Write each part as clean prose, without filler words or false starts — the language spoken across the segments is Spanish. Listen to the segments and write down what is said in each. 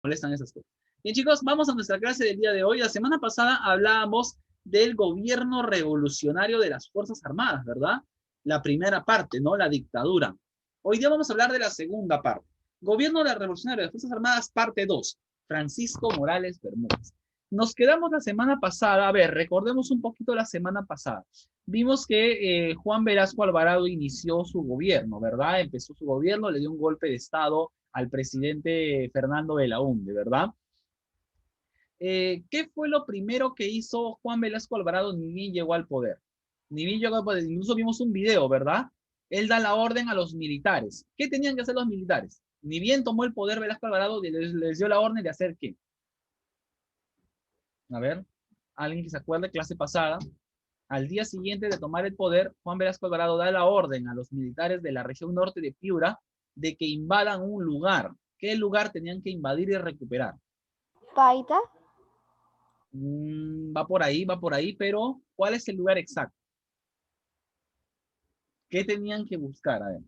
molestan esas cosas. Bien, chicos, vamos a nuestra clase del día de hoy. La semana pasada hablábamos del gobierno revolucionario de las Fuerzas Armadas, ¿verdad? La primera parte, ¿no? La dictadura. Hoy día vamos a hablar de la segunda parte. Gobierno revolucionario de las Fuerzas Armadas, parte 2. Francisco Morales Bermúdez. Nos quedamos la semana pasada, a ver, recordemos un poquito la semana pasada. Vimos que Juan Velasco Alvarado inició su gobierno, ¿verdad? Empezó su gobierno, le dio un golpe de Estado al presidente Fernando Belaúnde, ¿verdad? ¿Qué fue lo primero que hizo Juan Velasco Alvarado ni bien llegó al poder? Ni bien llegó al poder, incluso vimos un video, ¿verdad? Él da la orden a los militares. ¿Qué tenían que hacer los militares? Ni bien tomó el poder Velasco Alvarado, les dio la orden de hacer ¿qué? A ver, alguien que se acuerde, clase pasada. Al día siguiente de tomar el poder, Juan Velasco Alvarado da la orden a los militares de la región norte de Piura de que invadan un lugar. ¿Qué lugar tenían que invadir y recuperar? Paita. Va por ahí, pero ¿cuál es el lugar exacto? ¿Qué tenían que buscar? A ver.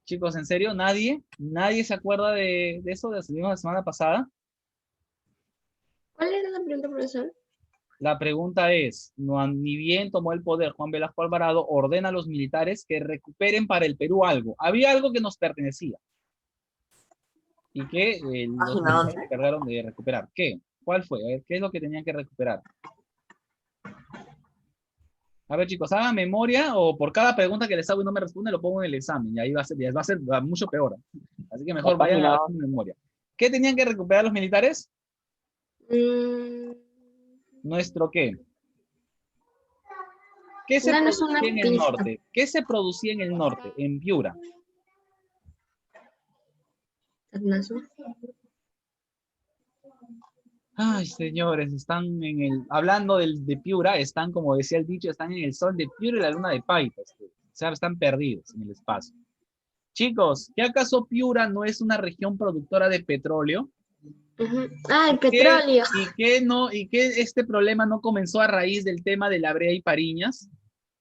Chicos, ¿en serio? ¿Nadie? ¿Nadie se acuerda de eso de la semana pasada? ¿Cuál era la pregunta, profesor? La pregunta es, no, ni bien tomó el poder Juan Velasco Alvarado, ordena a los militares que recuperen para el Perú algo. Había algo que nos pertenecía y que los militares se encargaron de recuperar. ¿Qué? ¿Cuál fue? A ver, ¿qué es lo que tenían que recuperar? A ver, chicos, hagan memoria o por cada pregunta que les hago y no me responde, lo pongo en el examen y ahí va a ser mucho peor. Así que mejor vayan a hacer memoria. ¿Qué tenían que recuperar los militares? ¿Nuestro qué? ¿Qué se producía en el norte? ¿Qué se producía en el norte, en Piura? Ay, señores, están hablando de Piura, están, como decía el dicho, están en el sol de Piura y la luna de Paita. O sea, están perdidos en el espacio. Chicos, ¿qué acaso Piura no es una región productora de petróleo? Ah, el petróleo. ¿Y qué este problema no comenzó a raíz del tema de la Brea y Pariñas?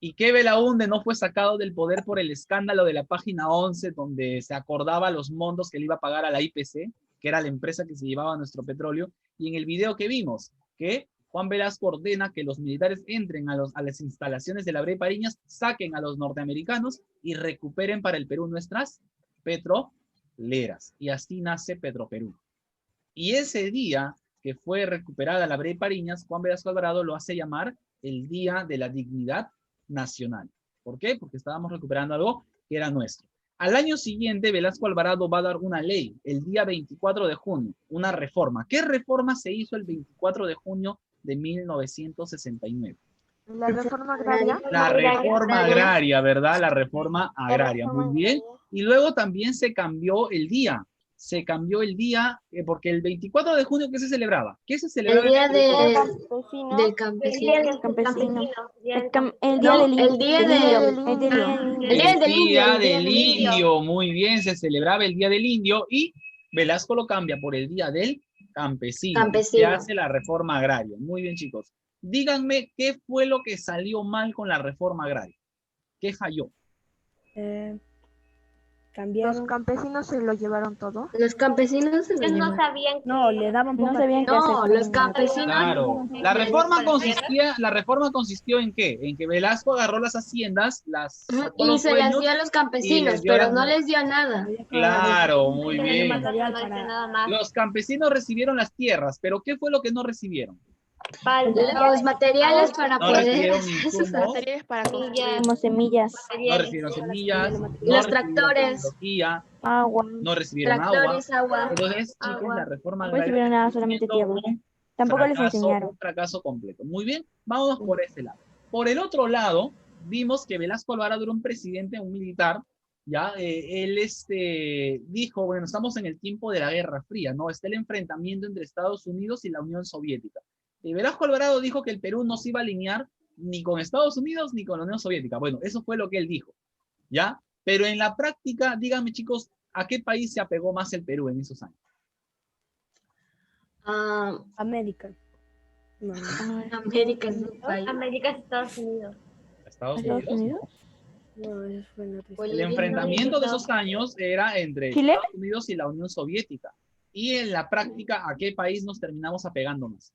¿Y qué Belaúnde no fue sacado del poder por el escándalo de la página 11, donde se acordaba los montos que le iba a pagar a la IPC, que era la empresa que se llevaba nuestro petróleo? Y en el video que vimos, que Juan Velasco ordena que los militares entren a las instalaciones de la Brea y Pariñas, saquen a los norteamericanos y recuperen para el Perú nuestras petroleras. Y así nace Petroperú. Y ese día que fue recuperada la Brea y Pariñas, Juan Velasco Alvarado lo hace llamar el Día de la Dignidad Nacional. ¿Por qué? Porque estábamos recuperando algo que era nuestro. Al año siguiente, Velasco Alvarado va a dar una ley, el día 24 de junio, una reforma. ¿Qué reforma se hizo el 24 de junio de 1969? La reforma agraria. La reforma agraria, ¿verdad? La reforma agraria, muy bien. Y luego también se cambió el día. Se cambió el día, porque el 24 de junio, ¿qué se celebraba? ¿Qué se celebraba? El día del campesino. El día del indio. Muy bien, se celebraba el día del indio y Velasco lo cambia por el día del campesino. Se hace la reforma agraria. Muy bien, chicos. Díganme qué fue lo que salió mal con la reforma agraria. ¿Qué falló? Los campesinos se lo llevaron todo. Los campesinos se lo Ellos no llevaron. sabían No, le daban no poca sabían tierra. No, los campesinos. Claro. La reforma consistió en qué? En que Velasco agarró las haciendas, Y se las dio a los campesinos, pero no les dio nada. Claro, muy bien. Material para... nada más. Los campesinos recibieron las tierras, pero ¿qué fue lo que no recibieron? Los materiales para No poder. recibieron insumos, como semillas, no recibieron semillas, no Los recibieron tractores. tecnología, agua. no recibieron Tractores, agua. Entonces, chicos, la reforma No recibieron nada, solamente tierra. Tampoco les enseñaron. Un fracaso completo. Muy bien, vámonos por ese lado. Por el otro lado, vimos que Velasco Alvarado era un presidente, un militar, ya, él dijo, bueno, estamos en el tiempo de la Guerra Fría, ¿no? Está el enfrentamiento entre Estados Unidos y la Unión Soviética. Y Velasco Alvarado dijo que el Perú no se iba a alinear ni con Estados Unidos ni con la Unión Soviética. Bueno, eso fue lo que él dijo, ¿ya? Pero en la práctica, díganme, chicos, ¿a qué país se apegó más el Perú en esos años? América. América es un país. América es Estados Unidos. ¿Estados Unidos? No, eso fue en la tercera. El Bolivia, enfrentamiento de no. esos años era entre ¿Chile? Estados Unidos y la Unión Soviética. Y en la práctica, ¿a qué país nos terminamos apegando más?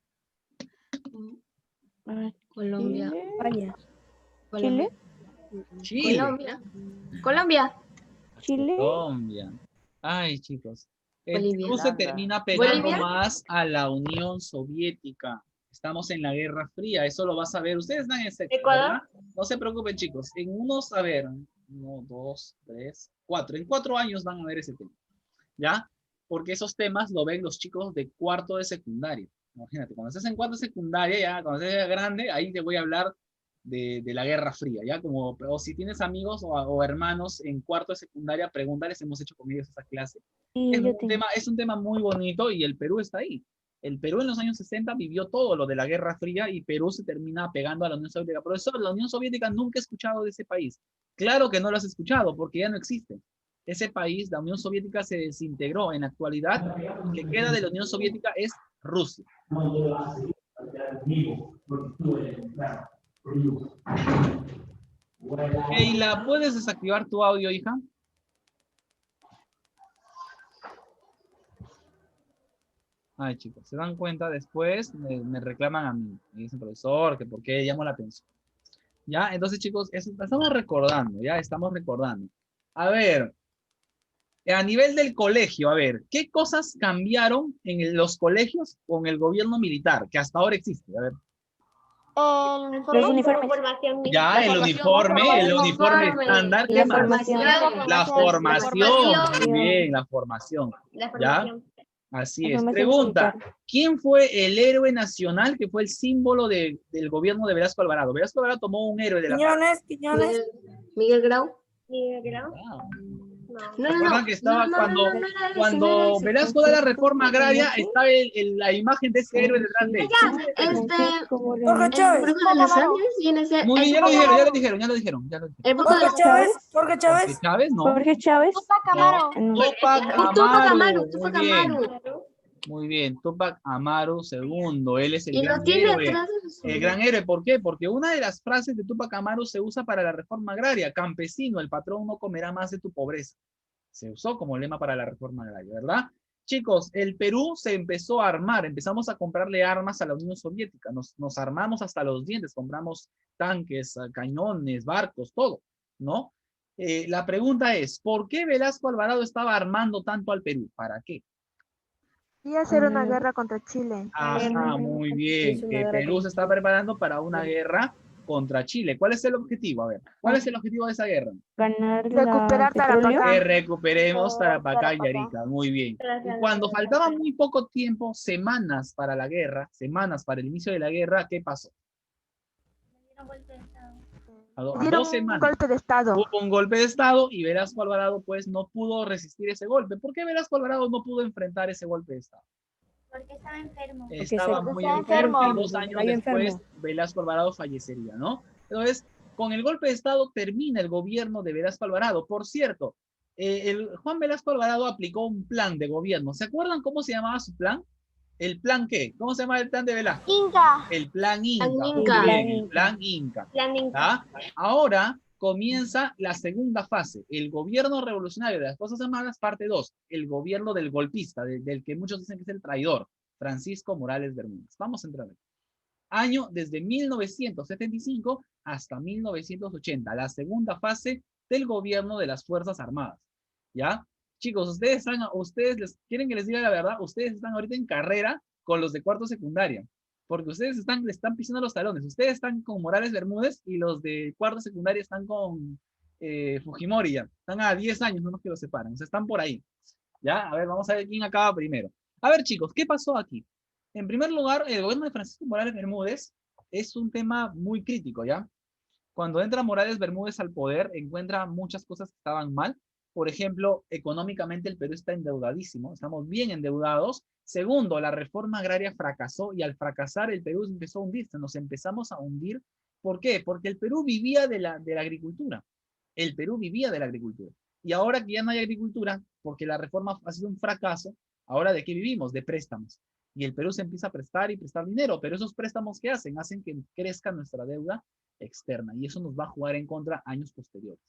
Ah, Colombia. España. Colombia. Chile. Colombia. Colombia. Chile. Colombia. Ay, chicos. El Bolivia. Perú se termina pegando ¿Bolivia? más a la Unión Soviética. Estamos en la Guerra Fría, eso lo vas a ver. Ustedes están en sexto, ¿Ecuador? ¿verdad? No se preocupen, chicos. En unos, a ver, 1, 2, 3, 4. En 4 años van a ver ese tema. ¿Ya? Porque esos temas lo ven los chicos de cuarto de secundaria. Imagínate, cuando estés en cuarto de secundaria, ya, cuando estés grande, ahí te voy a hablar de la Guerra Fría, ¿ya? Como, o si tienes amigos o hermanos en cuarto de secundaria, pregúntales, hemos hecho con ellos esa clase. Y yo tengo. Es un tema muy bonito y el Perú está ahí. El Perú en los años 60 vivió todo lo de la Guerra Fría y Perú se termina pegando a la Unión Soviética. Profesor, la Unión Soviética nunca he escuchado de ese país. Claro que no lo has escuchado porque ya no existe. Ese país, la Unión Soviética, se desintegró. En la actualidad, lo que queda de la Unión Soviética es Rusia. Keila, ¿puedes desactivar tu audio, hija? Ay, chicos, se dan cuenta después, me reclaman a mí. Me dicen, profesor, que por qué llamo la atención. ¿Ya? Entonces, chicos, eso, estamos recordando, ¿ya? Estamos recordando. A ver, a nivel del colegio, a ver, ¿qué cosas cambiaron en los colegios con el gobierno militar, que hasta ahora existe? A ver. Los uniformes. Ya, el uniforme estándar, ¿qué La más? formación. La formación, muy bien, la formación. La ¿Ya? formación. Así La es. formación Pregunta, militar. ¿quién fue el héroe nacional que fue el símbolo del gobierno de Velasco Alvarado? Velasco Alvarado tomó un héroe de la patria. Miguel Grau. Wow. No, ¿Se acuerdan que estaba cuando no, Velasco da la reforma agraria, estaba la imagen de ese héroe detrás de él? Jorge Chávez. El de los Andes viene a ser. Muy bien, ya lo dijeron. El Jorge Chávez. Jorge Chávez, no. Jorge Chávez. No. No. Tupac Amaru. Tupac Muy bien. Amaru. Muy bien, Tupac Amaru II, él es el Y lo gran tiene héroe. atrás de su- El gran héroe, ¿por qué? Porque una de las frases de Tupac Amaru se usa para la reforma agraria. Campesino, el patrón no comerá más de tu pobreza. Se usó como lema para la reforma agraria, ¿verdad? Chicos, el Perú se empezó a armar, empezamos a comprarle armas a la Unión Soviética, nos armamos hasta los dientes, compramos tanques, cañones, barcos, todo, ¿no? La pregunta es, ¿por qué Velasco Alvarado estaba armando tanto al Perú? ¿Para qué? Y hacer una guerra contra Chile. Ajá, muy bien. Que Perú se está preparando para una guerra contra Chile. ¿Cuál es el objetivo? A ver, ¿cuál es el objetivo de esa guerra? Ganar Recuperar petróleo. Tarapacá. Que recuperemos Tarapacá y Arica. Muy bien. Y cuando faltaba muy poco tiempo, semanas para la guerra, semanas para el inicio de la guerra, ¿qué pasó? A Dieron 2 un semanas. golpe de estado. Hubo un golpe de estado y Velasco Alvarado pues no pudo resistir ese golpe. ¿Por qué Velasco Alvarado no pudo enfrentar ese golpe de estado? Porque estaba enfermo. Estaba muy estaba enfermo. enfermo. 2 años Estaba después, enfermo. Velasco Alvarado fallecería, ¿no? Entonces, con el golpe de estado termina el gobierno de Velasco Alvarado. Por cierto, Juan Velasco Alvarado aplicó un plan de gobierno. ¿Se acuerdan cómo se llamaba su plan? ¿El plan qué? ¿Cómo se llama el plan de Velasco? Inca. El plan Inca. Plan Muy Inca. bien, el plan Inca. ¿Ah? Ahora comienza la segunda fase, el gobierno revolucionario de las Fuerzas Armadas, parte 2, el gobierno del golpista, del que muchos dicen que es el traidor, Francisco Morales Bermúdez. Vamos a entrar. Año desde 1975 hasta 1980, la segunda fase del gobierno de las Fuerzas Armadas. ¿Ya? Chicos, ustedes quieren que les diga la verdad, ustedes están ahorita en carrera con los de cuarto secundaria, porque ustedes le están pisando los talones, ustedes están con Morales Bermúdez y los de cuarto secundaria están con Fujimori ya, están a 10 años, no nos que los separan, o sea, están por ahí. ¿Ya? A ver, vamos a ver quién acaba primero. A ver, chicos, ¿qué pasó aquí? En primer lugar, el gobierno de Francisco Morales Bermúdez es un tema muy crítico, ¿ya? Cuando entra Morales Bermúdez al poder, encuentra muchas cosas que estaban mal. Por ejemplo, económicamente el Perú está endeudadísimo, estamos bien endeudados. Segundo, la reforma agraria fracasó y al fracasar el Perú empezó a hundirse, nos empezamos a hundir. ¿Por qué? Porque el Perú vivía de la agricultura. El Perú vivía de la agricultura. Y ahora que ya no hay agricultura, porque la reforma ha sido un fracaso, ahora ¿de qué vivimos? De préstamos. Y el Perú se empieza a prestar y prestar dinero, pero esos préstamos ¿qué hacen? Hacen que crezca nuestra deuda externa y eso nos va a jugar en contra años posteriores.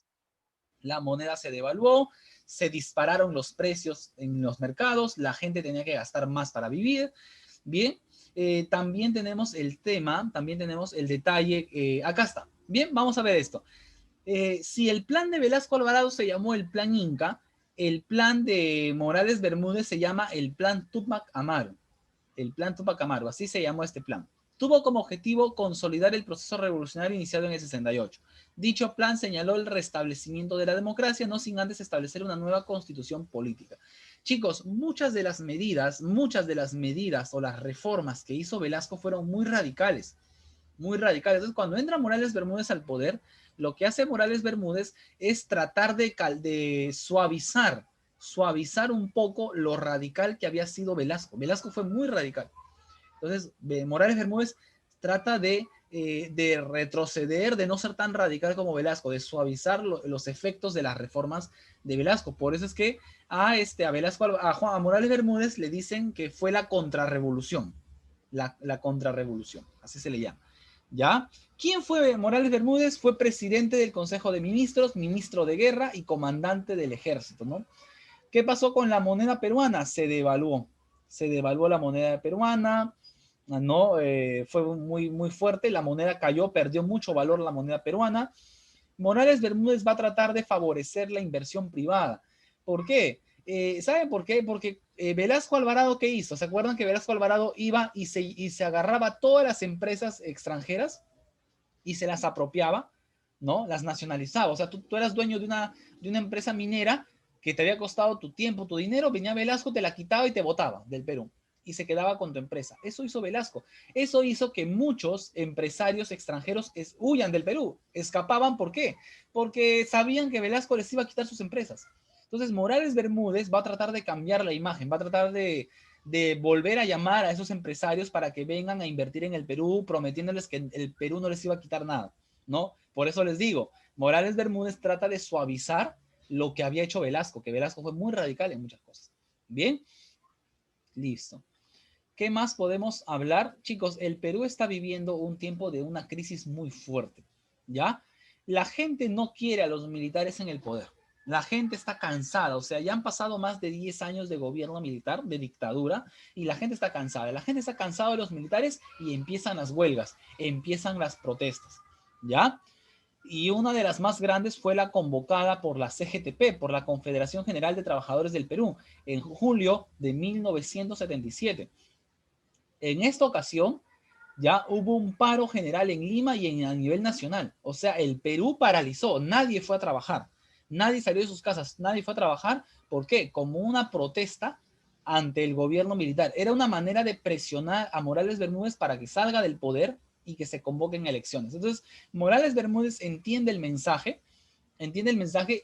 La moneda se devaluó, se dispararon los precios en los mercados, la gente tenía que gastar más para vivir. Bien, también tenemos el tema, también tenemos el detalle, acá está. Bien, vamos a ver esto. Si el plan de Velasco Alvarado se llamó el plan Inca, el plan de Morales Bermúdez se llama el plan Tupac Amaru. El plan Tupac Amaru, así se llamó este plan. Tuvo como objetivo consolidar el proceso revolucionario iniciado en el 68. Dicho plan señaló el restablecimiento de la democracia, no sin antes establecer una nueva constitución política. Chicos, muchas de las medidas o las reformas que hizo Velasco fueron muy radicales. Muy radicales. Entonces, cuando entra Morales Bermúdez al poder, lo que hace Morales Bermúdez es tratar de suavizar un poco lo radical que había sido Velasco. Velasco fue muy radical. Entonces, Morales Bermúdez trata de retroceder, de no ser tan radical como Velasco, de suavizar los efectos de las reformas de Velasco. Por eso es que a Morales Bermúdez le dicen que fue la contrarrevolución. La contrarrevolución, así se le llama. ¿Ya? ¿Quién fue Morales Bermúdez? Fue presidente del Consejo de Ministros, ministro de Guerra y comandante del ejército, ¿no? ¿Qué pasó con la moneda peruana? Se devaluó la moneda peruana, ¿no? Fue muy, muy fuerte, la moneda cayó, perdió mucho valor la moneda peruana. Morales Bermúdez va a tratar de favorecer la inversión privada. ¿Por qué? ¿Saben por qué? Porque Velasco Alvarado, ¿qué hizo? ¿Se acuerdan que Velasco Alvarado iba y se agarraba todas las empresas extranjeras y se las apropiaba, ¿no? Las nacionalizaba. O sea, tú eras dueño de una empresa minera que te había costado tu tiempo, tu dinero, venía Velasco, te la quitaba y te botaba del Perú y se quedaba con tu empresa. Eso hizo Velasco. Eso hizo que muchos empresarios extranjeros huyan del Perú, escapaban. ¿Por qué? Porque sabían que Velasco les iba a quitar sus empresas. Entonces, Morales Bermúdez va a tratar de cambiar la imagen, va a tratar de volver a llamar a esos empresarios para que vengan a invertir en el Perú, prometiéndoles que el Perú no les iba a quitar nada, ¿no? Por eso les digo, Morales Bermúdez trata de suavizar lo que había hecho Velasco, que Velasco fue muy radical en muchas cosas. ¿Bien? Listo. ¿Qué más podemos hablar? Chicos, el Perú está viviendo un tiempo de una crisis muy fuerte, ¿ya? La gente no quiere a los militares en el poder. La gente está cansada, o sea, ya han pasado más de 10 años de gobierno militar, de dictadura, y la gente está cansada. La gente está cansada de los militares y empiezan las huelgas, empiezan las protestas, ¿ya? Y una de las más grandes fue la convocada por la CGTP, por la Confederación General de Trabajadores del Perú, en julio de 1977. En esta ocasión, ya hubo un paro general en Lima y a nivel nacional. O sea, el Perú paralizó, nadie fue a trabajar. Nadie salió de sus casas, nadie fue a trabajar. ¿Por qué? Como una protesta ante el gobierno militar. Era una manera de presionar a Morales Bermúdez para que salga del poder y que se convoquen elecciones. Entonces, Morales Bermúdez entiende el mensaje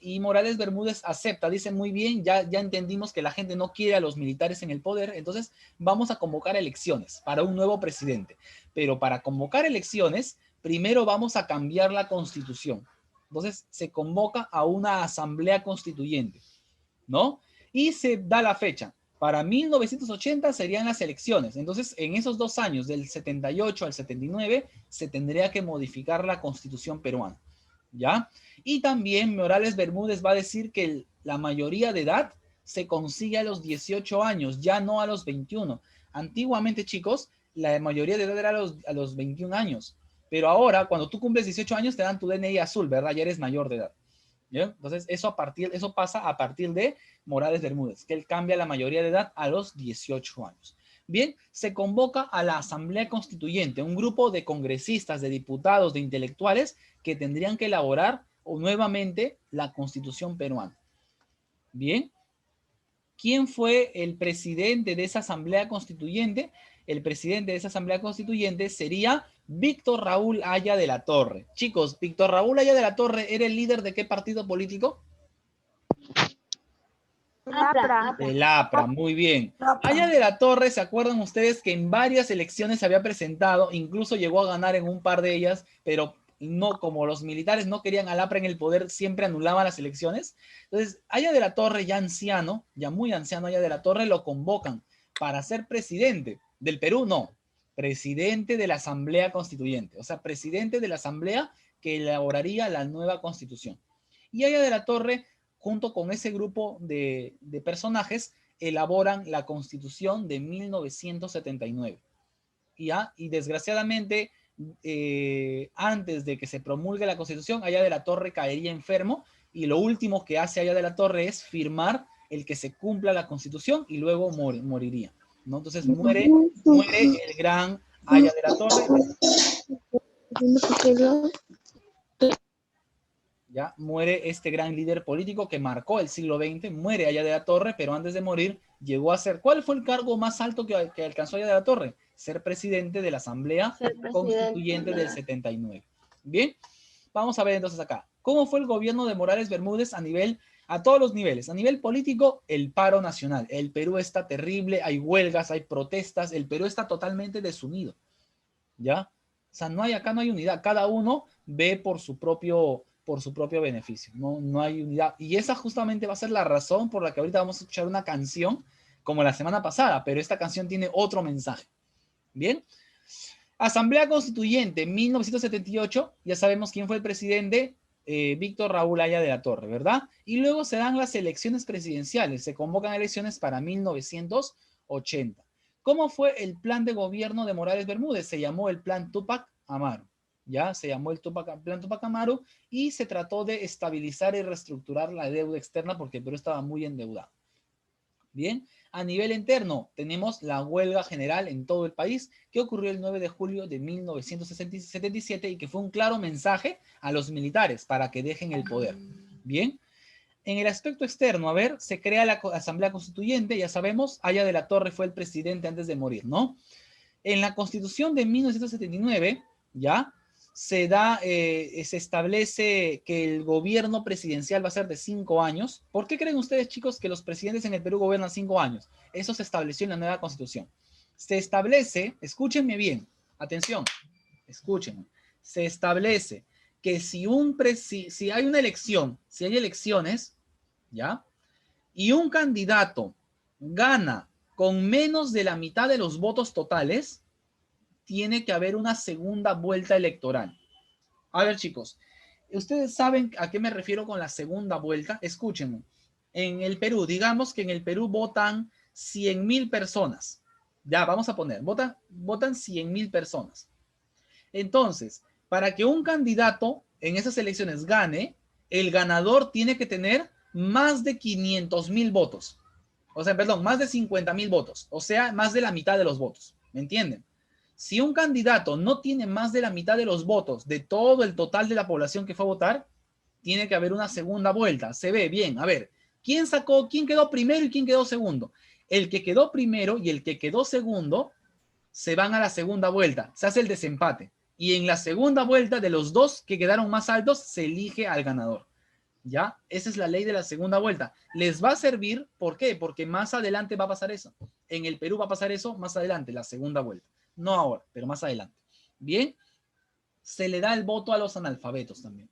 y Morales Bermúdez acepta, dice muy bien, ya entendimos que la gente no quiere a los militares en el poder, entonces vamos a convocar elecciones para un nuevo presidente. Pero para convocar elecciones, primero vamos a cambiar la constitución. Entonces se convoca a una asamblea constituyente, ¿no? Y se da la fecha. Para 1980 serían las elecciones. Entonces, en esos 2 años, del 78 al 79, se tendría que modificar la constitución peruana, ¿ya? Y también Morales Bermúdez va a decir que la mayoría de edad se consigue a los 18 años, ya no a los 21. Antiguamente, chicos, la mayoría de edad era a los 21 años. Pero ahora, cuando tú cumples 18 años, te dan tu DNI azul, ¿verdad? Ya eres mayor de edad. ¿Ya? Entonces, eso pasa a partir de Morales Bermúdez, que él cambia la mayoría de edad a los 18 años. Bien, se convoca a la Asamblea Constituyente, un grupo de congresistas, de diputados, de intelectuales que tendrían que elaborar nuevamente la Constitución peruana. Bien, ¿quién fue el presidente de esa Asamblea Constituyente? El presidente de esa Asamblea Constituyente sería Víctor Raúl Haya de la Torre. Chicos, Víctor Raúl Haya de la Torre era el líder de ¿qué partido político? El APRA, muy bien. Haya de la Torre, ¿se acuerdan ustedes que en varias elecciones se había presentado, incluso llegó a ganar en un par de ellas, pero no, como los militares no querían al APRA en el poder, siempre anulaban las elecciones? Entonces, Haya de la Torre, ya anciano, ya muy anciano Haya de la Torre, lo convocan para ser presidente, Del Perú, no. Presidente de la Asamblea Constituyente. O sea, presidente de la Asamblea que elaboraría la nueva Constitución. Y Haya de la Torre, junto con ese grupo de personajes, elaboran la Constitución de 1979. Y desgraciadamente, antes de que se promulgue la Constitución, Haya de la Torre caería enfermo y lo último que hace Haya de la Torre es firmar el que se cumpla la Constitución y luego moriría, ¿no? Entonces muere el gran Haya de la Torre. Ya muere este gran líder político que marcó el siglo XX, muere Haya de la Torre, pero antes de morir llegó a ser, ¿cuál fue el cargo más alto que alcanzó Haya de la Torre? Ser presidente de la Asamblea Constituyente del 79. Bien, vamos a ver entonces acá. ¿Cómo fue el gobierno de Morales Bermúdez a todos los niveles? A nivel político, el paro nacional. El Perú está terrible, hay huelgas, hay protestas, el Perú está totalmente desunido. ¿Ya? O sea, acá no hay unidad, cada uno ve por su propio beneficio, no hay unidad. Y esa justamente va a ser la razón por la que ahorita vamos a escuchar una canción como la semana pasada, pero esta canción tiene otro mensaje. Bien. Asamblea Constituyente, 1978, ya sabemos quién fue el presidente, Víctor Raúl Haya de la Torre, ¿verdad? Y luego se dan las elecciones presidenciales, se convocan elecciones para 1980. ¿Cómo fue el plan de gobierno de Morales Bermúdez? Se llamó el Plan Túpac Amaru. Ya se llamó el Plan Túpac Amaru y se trató de estabilizar y reestructurar la deuda externa porque el Perú estaba muy endeudado. Bien, a nivel interno tenemos la huelga general en todo el país que ocurrió el 9 de julio de 1977 y que fue un claro mensaje a los militares para que dejen el poder. Bien, en el aspecto externo, a ver, se crea la Asamblea Constituyente, ya sabemos, Haya de la Torre fue el presidente antes de morir, ¿no? En la Constitución de 1979, ya, se establece que el gobierno presidencial va a ser de 5 años. ¿Por qué creen ustedes, chicos, que los presidentes en el Perú gobiernan 5 años? Eso se estableció en la nueva Constitución. Se establece, escúchenme bien, atención, escúchenme, se establece que si hay una elección, si hay elecciones, ¿ya? Y un candidato gana con menos de la mitad de los votos totales, tiene que haber una segunda vuelta electoral. A ver, chicos, ¿ustedes saben a qué me refiero con la segunda vuelta? Escúchenme. En el Perú, digamos que en el Perú votan 100,000 personas. Ya, vamos a poner, votan 100,000 personas. Entonces, para que un candidato en esas elecciones gane, el ganador tiene que tener más de 500,000 votos. O sea, perdón, más de 50,000 votos. O sea, más de la mitad de los votos. ¿Me entienden? Si un candidato no tiene más de la mitad de los votos de todo el total de la población que fue a votar, tiene que haber una segunda vuelta. Se ve bien. A ver, ¿quién quedó primero y quién quedó segundo? El que quedó primero y el que quedó segundo se van a la segunda vuelta. Se hace el desempate. Y en la segunda vuelta, de los dos que quedaron más altos, se elige al ganador. ¿Ya? Esa es la ley de la segunda vuelta. Les va a servir, ¿por qué? Porque más adelante va a pasar eso. En el Perú va a pasar eso más adelante, la segunda vuelta. No ahora, pero más adelante. Bien, se le da el voto a los analfabetos también.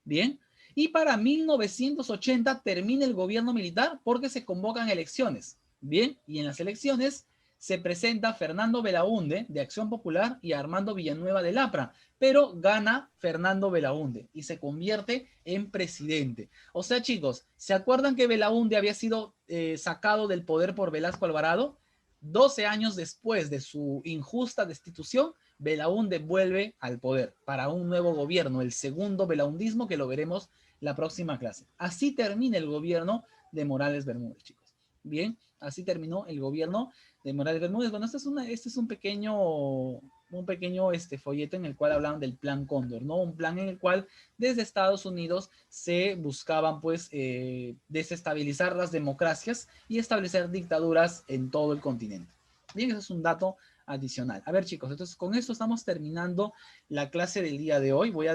Bien, y para 1980 termina el gobierno militar porque se convocan elecciones. Bien, y en las elecciones se presenta Fernando Belaúnde de Acción Popular y Armando Villanueva del APRA, pero gana Fernando Belaúnde y se convierte en presidente. O sea, chicos, ¿se acuerdan que Belaúnde había sido sacado del poder por Velasco Alvarado? 12 años después de su injusta destitución, Belaúnde vuelve al poder para un nuevo gobierno, el segundo belaundismo, que lo veremos la próxima clase. Así termina el gobierno de Morales Bermúdez, chicos. Bien, así terminó el gobierno de Morales Bermúdez. Bueno, este es un pequeño folleto en el cual hablan del Plan Cóndor, ¿no? Un plan en el cual desde Estados Unidos se buscaban, pues, desestabilizar las democracias y establecer dictaduras en todo el continente. Bien, eso es un dato adicional. A ver, chicos, entonces con esto estamos terminando la clase del día de hoy. Voy a